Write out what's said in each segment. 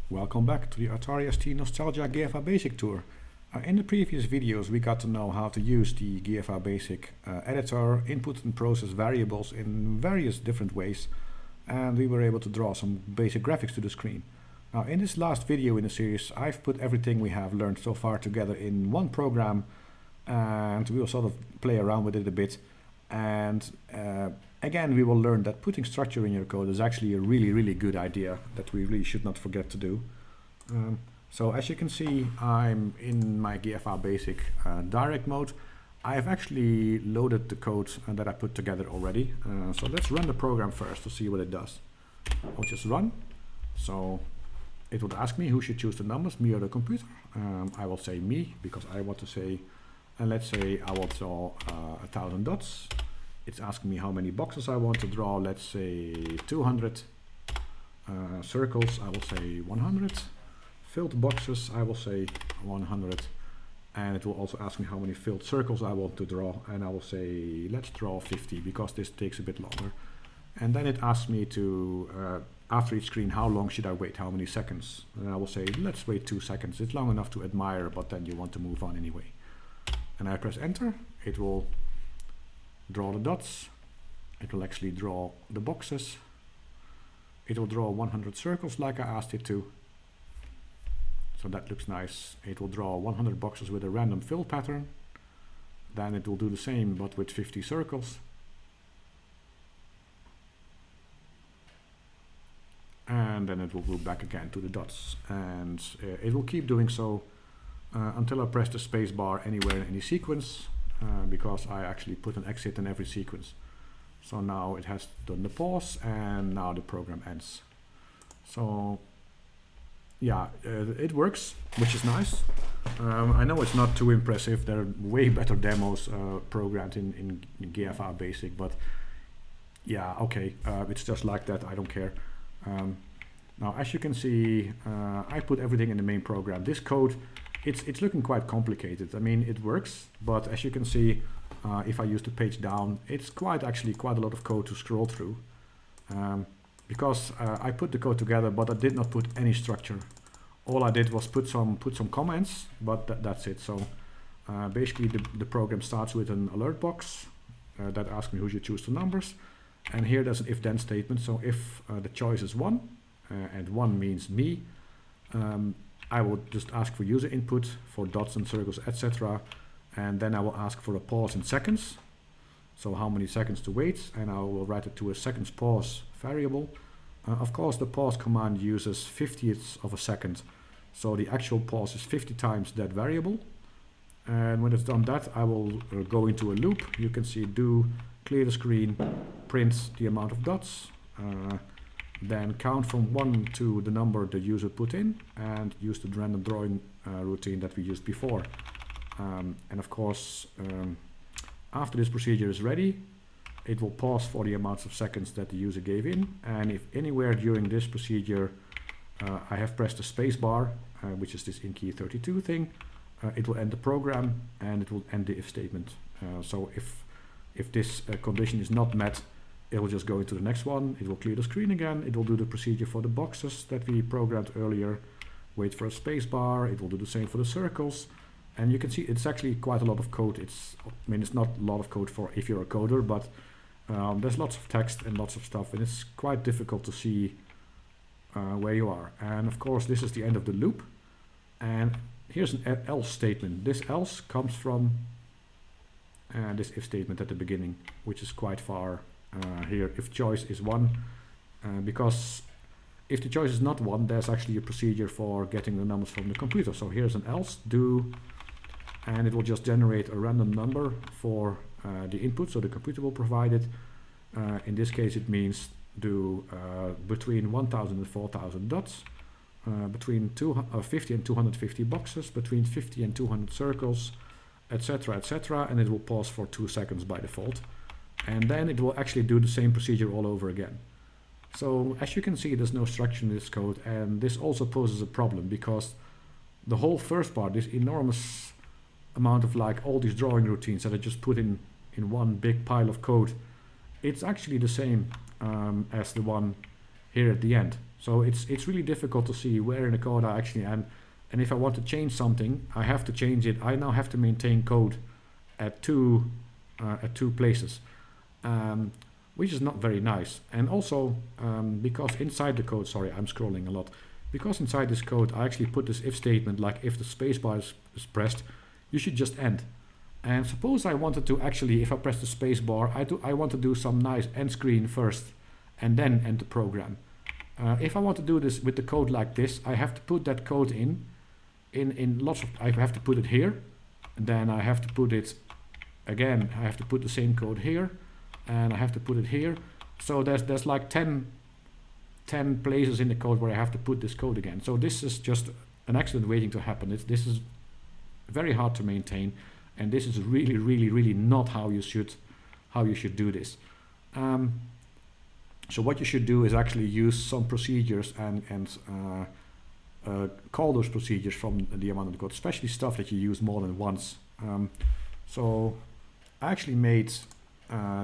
Welcome back to the Atari ST Nostalgia GFA BASIC tour. In the previous videos we got to know how to use the GFA BASIC editor, input and process variables in various different ways, and we were able to draw some basic graphics to the screen. Now in this last video in the series I've put everything we have learned so far together in one program, and we will sort of play around with it a bit, and again, we will learn that putting structure in your code is actually a really good idea that we really should not forget to do. So as you can see, I'm in my GFA BASIC direct mode. I have actually loaded the code that I put together already. So let's run the program first to see what it does. I'll just run. So it would ask me who should choose the numbers, me or the computer. I will say me because I want to say, and let's say I will draw 1,000 dots. It's asking me how many boxes I want to draw. Let's say 200 circles. I will say 100. Filled boxes, I will say 100. And it will also ask me how many filled circles I want to draw. And I will say, let's draw 50 because this takes a bit longer. And then it asks me to, after each screen, how long should I wait? How many seconds? And I will say, let's wait 2 seconds. It's long enough to admire, but then you want to move on anyway. And I press enter. It will draw the dots. It will actually draw the boxes. It will draw 100 circles like I asked it to. So that looks nice. It will draw 100 boxes with a random fill pattern. Then it will do the same but with 50 circles. And then it will go back again to the dots. And it will keep doing so until I press the space bar anywhere in any sequence. Because I actually put an exit in every sequence. So now it has done the pause and now the program ends. So yeah, it works, which is nice. I know it's not too impressive. There are way better demos programmed in GFA BASIC, but yeah, okay, it's just like that. I don't care. Now as you can see, I put everything in the main program. This code, it's looking quite complicated. I mean, it works, but as you can see, if I use the page down, it's actually quite a lot of code to scroll through. Because I put the code together, but I did not put any structure. All I did was put some comments, but that's it. So basically the program starts with an alert box that asks me who should choose the numbers. And here there's an if-then statement. So if the choice is 1, and 1 means me, I will just ask for user input for dots and circles, etc. And then I will ask for a pause in seconds. So how many seconds to wait, and I will write it to a seconds pause variable. Of course, the pause command uses 50ths of a second. So the actual pause is 50 times that variable. And when it's done that, I will go into a loop. You can see do clear the screen, print the amount of dots. Then count from 1 to the number the user put in and use the random drawing routine that we used before. And of course, after this procedure is ready, it will pause for the amounts of seconds that the user gave in. And if anywhere during this procedure I have pressed the space bar, which is this in key 32 thing, it will end the program and it will end the if statement. So if this condition is not met, it will just go into the next one. It will clear the screen again. It will do the procedure for the boxes that we programmed earlier. Wait for a space bar. It will do the same for the circles. And you can see it's actually quite a lot of code. I mean, it's not a lot of code for if you're a coder, but there's lots of text and lots of stuff, and it's quite difficult to see where you are. And of course, this is the end of the loop. And here's an else statement. This else comes from this if statement at the beginning, which is quite far. Here, if choice is 1, because if the choice is not 1, there's actually a procedure for getting the numbers from the computer. So here's an else do, and it will just generate a random number for the input, so the computer will provide it. In this case, it means do between 1,000 and 4,000 dots, between 50 and 250 boxes, between 50 and 200 circles, etc., etc., and it will pause for 2 seconds by default. And then it will actually do the same procedure all over again. So as you can see, there's no structure in this code, and this also poses a problem because the whole first part, this enormous amount of like all these drawing routines that I just put in one big pile of code, it's actually the same as the one here at the end. So it's really difficult to see where in the code I actually am. And if I want to change something, I have to change it. I now have to maintain code at two places, which is not very nice. And also because inside the code, sorry, I'm scrolling a lot. Because inside this code, I actually put this if statement, like if the spacebar is pressed, you should just end. And suppose I wanted to actually, if I press the spacebar, I want to do some nice end screen first, and then end the program. If I want to do this with the code like this, I have to put that code in lots of, I have to put it here, and then I have to put it again, I have to put the same code here, and I have to put it here. So there's like 10 places in the code where I have to put this code again. So this is just an accident waiting to happen. This is very hard to maintain, and this is really, really, really not how you should do this. So what you should do is actually use some procedures and call those procedures from the amount of the code, especially stuff that you use more than once. So I actually made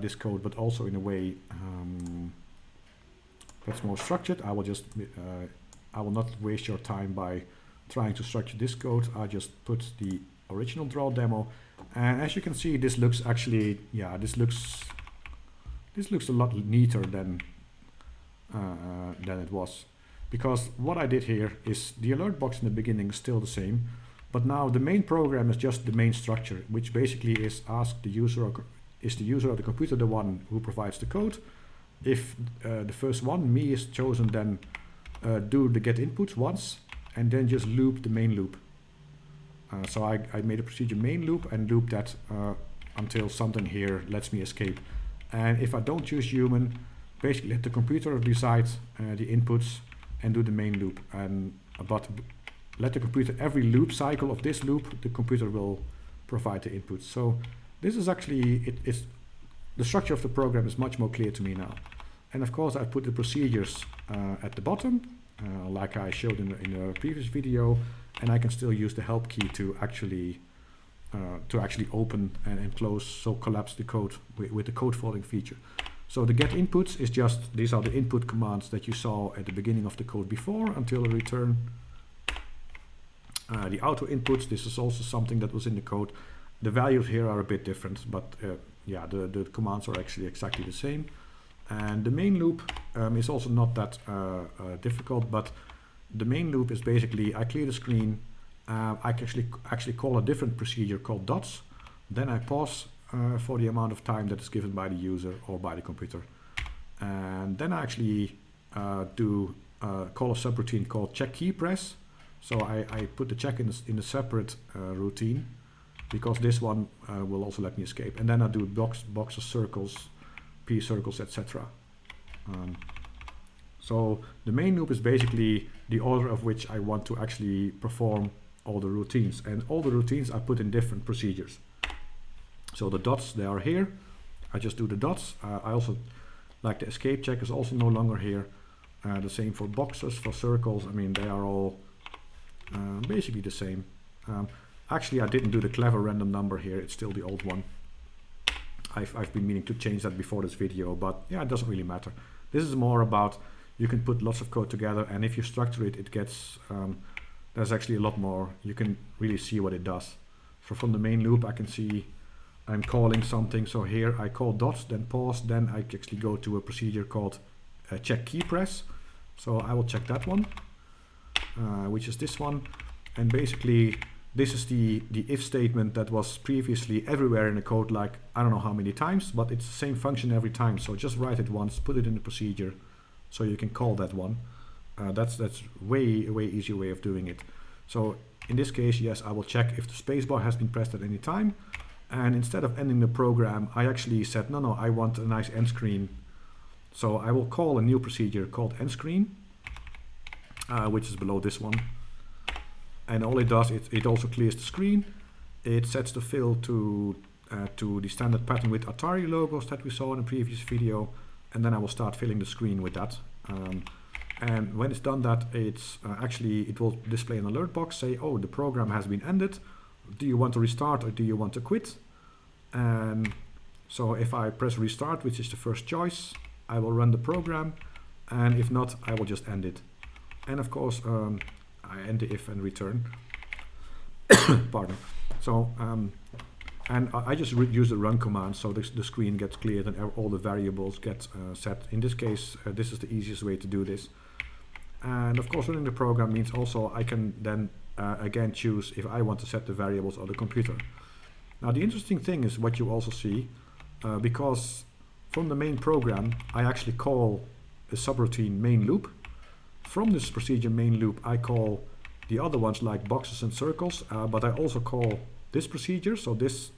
this code, but also in a way that's more structured. I will just I will not waste your time by trying to structure this code. I just put the original draw demo, and as you can see, this looks actually, yeah, this looks a lot neater than it was, because what I did here is the alert box in the beginning is still the same, but now the main program is just the main structure, which basically is ask the user, is the user of the computer the one who provides the code? If the first one, me, is chosen, then do the get inputs once, and then just loop the main loop. So I made a procedure main loop and loop that until something here lets me escape. And if I don't choose human, basically let the computer decide the inputs and do the main loop. But let the computer, every loop cycle of this loop, the computer will provide the inputs. So this is actually, the structure of the program is much more clear to me now. And of course I put the procedures at the bottom, like I showed in the previous video, and I can still use the help key to actually open and close, so collapse the code with the code folding feature. So the get inputs is just, these are the input commands that you saw at the beginning of the code before until the return. The auto inputs, this is also something that was in the code. The values here are a bit different, but yeah, the commands are actually exactly the same. And the main loop is also not that difficult, but the main loop is basically, I clear the screen, I can actually call a different procedure called dots, then I pause for the amount of time that is given by the user or by the computer. And then I actually call a subroutine called check key press. So I put the check in a separate routine, because this one will also let me escape. And then I do boxes, circles, P circles, etc. So the main loop is basically the order of which I want to actually perform all the routines. And all the routines I put in different procedures. So the dots, they are here. I just do the dots. I also, like the escape check is also no longer here. The same for boxes, for circles. I mean, they are all basically the same. Actually, I didn't do the clever random number here. It's still the old one. I've been meaning to change that before this video, but yeah, it doesn't really matter. This is more about, you can put lots of code together, and if you structure it, it gets, there's actually a lot more. You can really see what it does. So from the main loop, I can see I'm calling something. So here I call dots, then pause, then I actually go to a procedure called check key press. So I will check that one, which is this one. And basically, this is the if statement that was previously everywhere in the code, like I don't know how many times, but it's the same function every time. So just write it once, put it in the procedure, so you can call that one. That's way easier way of doing it. So in this case, yes, I will check if the spacebar has been pressed at any time. And instead of ending the program, I actually said, no, I want a nice end screen. So I will call a new procedure called end screen, which is below this one. And all it does, it also clears the screen. It sets the fill to the standard pattern with Atari logos that we saw in the previous video. And then I will start filling the screen with that. And when it's done that, it's it will display an alert box, say, oh, the program has been ended. Do you want to restart or do you want to quit? And so if I press restart, which is the first choice, I will run the program. and if not, I will just end it. And of course, I end the if and return. Pardon. So, and I just use the run command, so the screen gets cleared and all the variables get set. In this case, this is the easiest way to do this. And of course, running the program means also I can then again choose if I want to set the variables or the computer. Now, the interesting thing is what you also see, because from the main program, I actually call a subroutine main loop. From this procedure main loop, I call the other ones like boxes and circles, but I also call this procedure. So this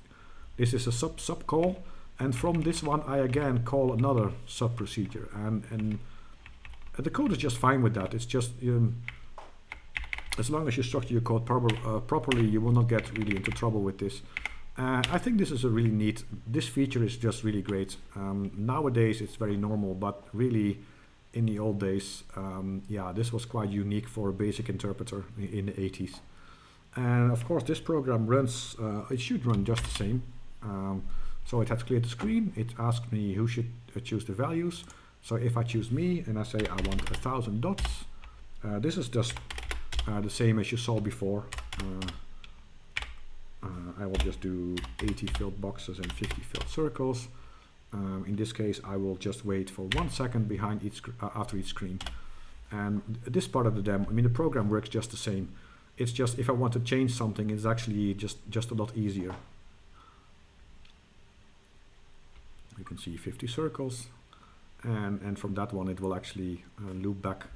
is a sub call, and from this one I again call another sub procedure, and the code is just fine with that. It's just as long as you structure your code properly, you will not get really into trouble with this. I think this is a really neat. This feature is just really great. Nowadays it's very normal, but really, in the old days, yeah, this was quite unique for a BASIC interpreter in the 80s. And of course, this program runs, it should run just the same. So it has cleared the screen. It asks me who should choose the values. So if I choose me and I say I want 1,000 dots, this is just the same as you saw before. I will just do 80 filled boxes and 50 filled circles. In this case, I will just wait for 1 second behind each after each screen. And this part of the demo, I mean, the program works just the same. It's just if I want to change something, it's actually just a lot easier. You can see 50 circles, and from that one, it will actually loop back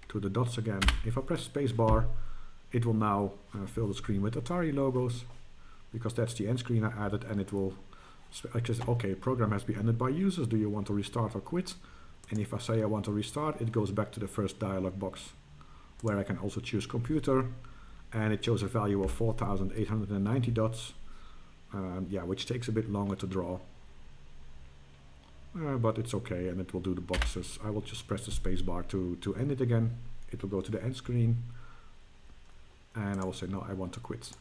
to the dots again. If I press spacebar, it will now fill the screen with Atari logos, because that's the end screen I added, and it will. I just, okay, program has been ended by users. Do you want to restart or quit? And if I say I want to restart, it goes back to the first dialog box, where I can also choose computer, and it shows a value of 4,890 dots, yeah, which takes a bit longer to draw. But it's okay, and it will do the boxes. I will just press the space bar to end it again. It will go to the end screen, and I will say, no, I want to quit.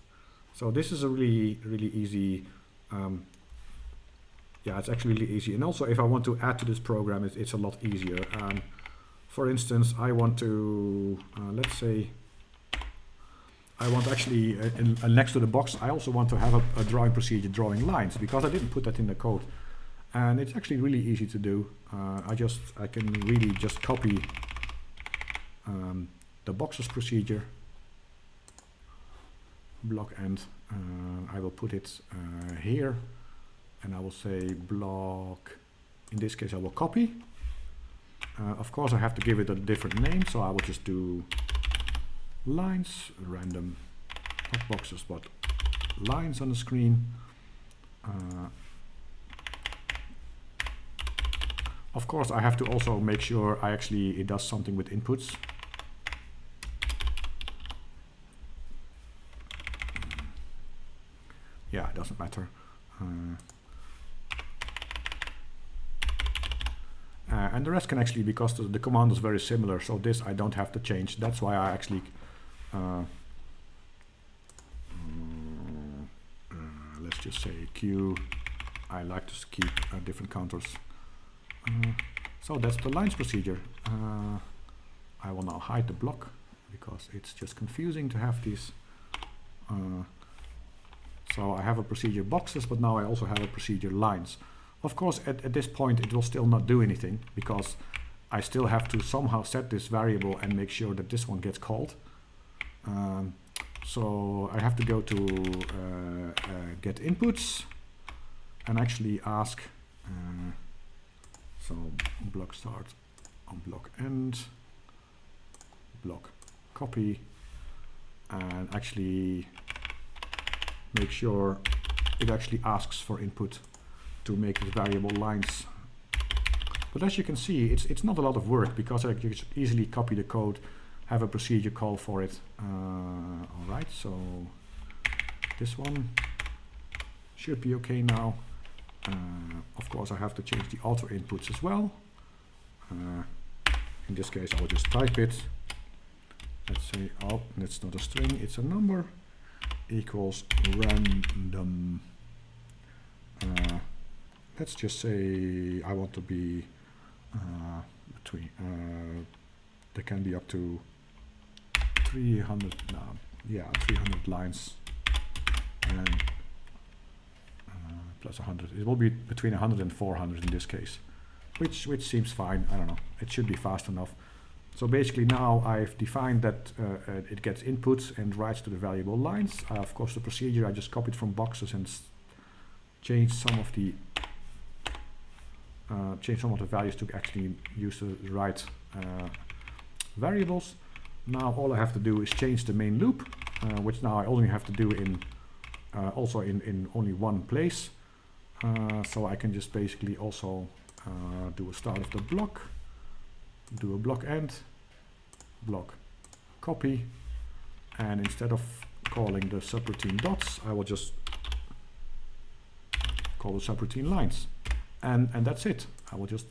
So this is a really easy. Yeah, it's actually really easy. And also, if I want to add to this program, it's a lot easier. For instance, I want to, let's say, I want actually, next to the box, I also want to have a drawing procedure drawing lines, because I didn't put that in the code. And it's actually really easy to do. I can really just copy the boxes procedure, block end. I will put it here. And I will say block, in this case I will copy. Of course I have to give it a different name, so I will just do lines, random, not boxes, but lines on the screen. Of course I have to also make sure it does something with inputs. Yeah, it doesn't matter. And the rest can actually, because the command is very similar, so this I don't have to change. That's why I actually let's just say Q. I like to keep different counters. So that's the lines procedure. I will now hide the block, because it's just confusing to have these. So I have a procedure boxes, but now I also have a procedure lines. Of course, at this point, it will still not do anything, because I still have to somehow set this variable and make sure that this one gets called. So I have to go to get inputs and actually ask, so block start on block end, block copy, and actually make sure it actually asks for input to make the variable lines. But as you can see, it's not a lot of work, because I can easily copy the code, have a procedure call for it. Alright, so this one should be okay now. Of course I have to change the auto inputs as well. In this case I will just type it. Let's say, oh, it's not a string, it's a number, equals random. Let's just say I want to be between. There can be up to 300 now. Yeah, 300 lines and plus 100. It will be between 100 and 400 in this case, which seems fine. I don't know. It should be fast enough. So basically now I've defined that it gets inputs and writes to the variable lines. Of course, the procedure I just copied from boxes and changed some of the values to actually use the right variables. Now all I have to do is change the main loop, which now I only have to do in also in only one place. So I can just basically also do a start of the block, do a block end, block copy, and instead of calling the subroutine dots, I will just call the subroutine lines, and that's it. I will just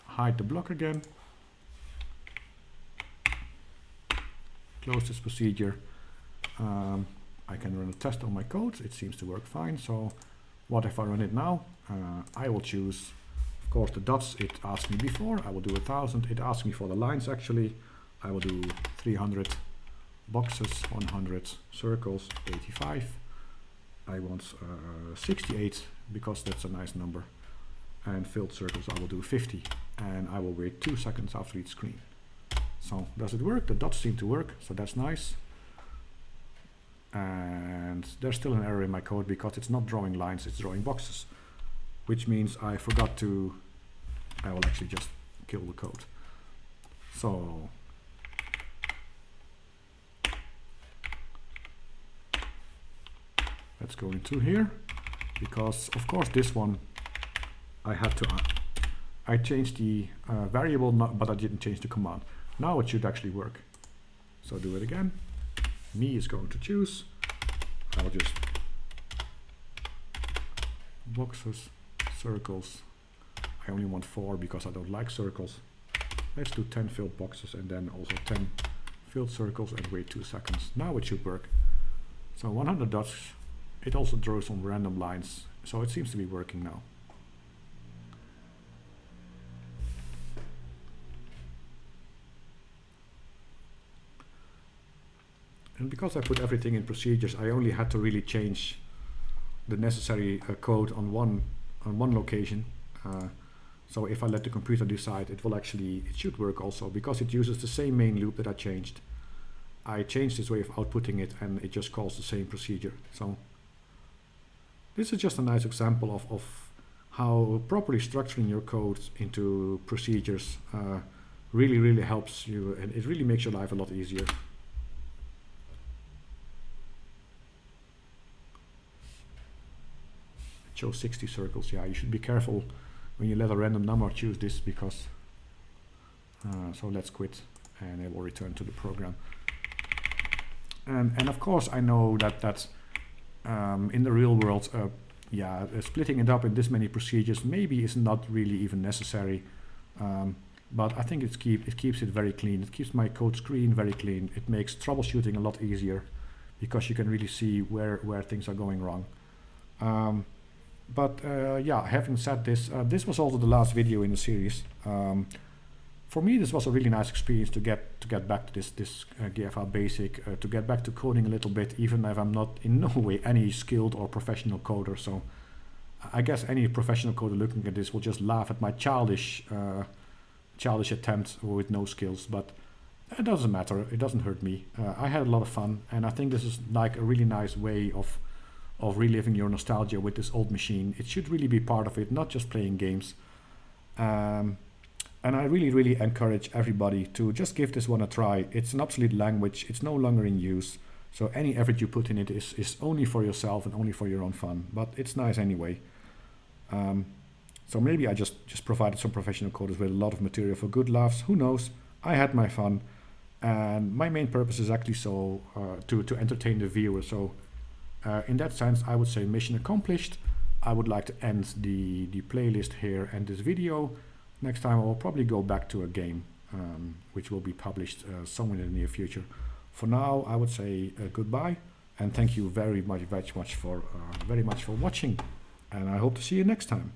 hide the block again, close this procedure. I can run a test on my code. It seems to work fine. So what if I run it now? I will choose, of course, the dots it asked me before. I will do 1000. It asked me for the lines actually. I will do 300 boxes, 100 circles, 85. I want 68 because that's a nice number. And filled circles I will do 50. And I will wait 2 seconds after each screen. So does it work? The dots seem to work, so that's nice. And there's still an error in my code because it's not drawing lines, it's drawing boxes, which means I forgot to, I will actually just kill the code. So let's go into here, because of course this one I had to, I changed the variable, but I didn't change the command. Now it should actually work. So do it again. Me is going to choose. I'll just boxes, circles. I only want 4 because I don't like circles. Let's do 10 filled boxes and then also 10 filled circles and wait 2 seconds. Now it should work. So 100 dots. It also draws some random lines. So it seems to be working now. And because I put everything in procedures, I only had to really change the necessary code on one location. So if I let the computer decide, it should work also, because it uses the same main loop that I changed. I changed this way of outputting it, and it just calls the same procedure. So this is just a nice example of how properly structuring your code into procedures really helps you, and it really makes your life a lot easier. Show 60 circles. Yeah, you should be careful when you let a random number choose this, because so let's quit and it will return to the program. And of course I know that in the real world, splitting it up in this many procedures maybe is not really even necessary, but I think it keeps it very clean. It keeps my code screen very clean. It makes troubleshooting a lot easier because you can really see where things are going wrong. But having said this, this was also the last video in the series. For me, this was a really nice experience to get back to this GFA BASIC, to get back to coding a little bit, even if I'm not in no way any skilled or professional coder. So I guess any professional coder looking at this will just laugh at my childish attempt with no skills. But it doesn't matter. It doesn't hurt me. I had a lot of fun, and I think this is like a really nice way of reliving your nostalgia with this old machine. It should really be part of it, not just playing games. And I really encourage everybody to just give this one a try. It's an obsolete language. It's no longer in use. So any effort you put in it is only for yourself and only for your own fun. But it's nice anyway. So maybe I just provided some professional coders with a lot of material for good laughs. Who knows? I had my fun. And my main purpose is actually to entertain the viewer. So in that sense, I would say mission accomplished. I would like to end the playlist here and this video. Next time I will probably go back to a game, which will be published somewhere in the near future. For now, I would say goodbye, and thank you very much for watching, and I hope to see you next time.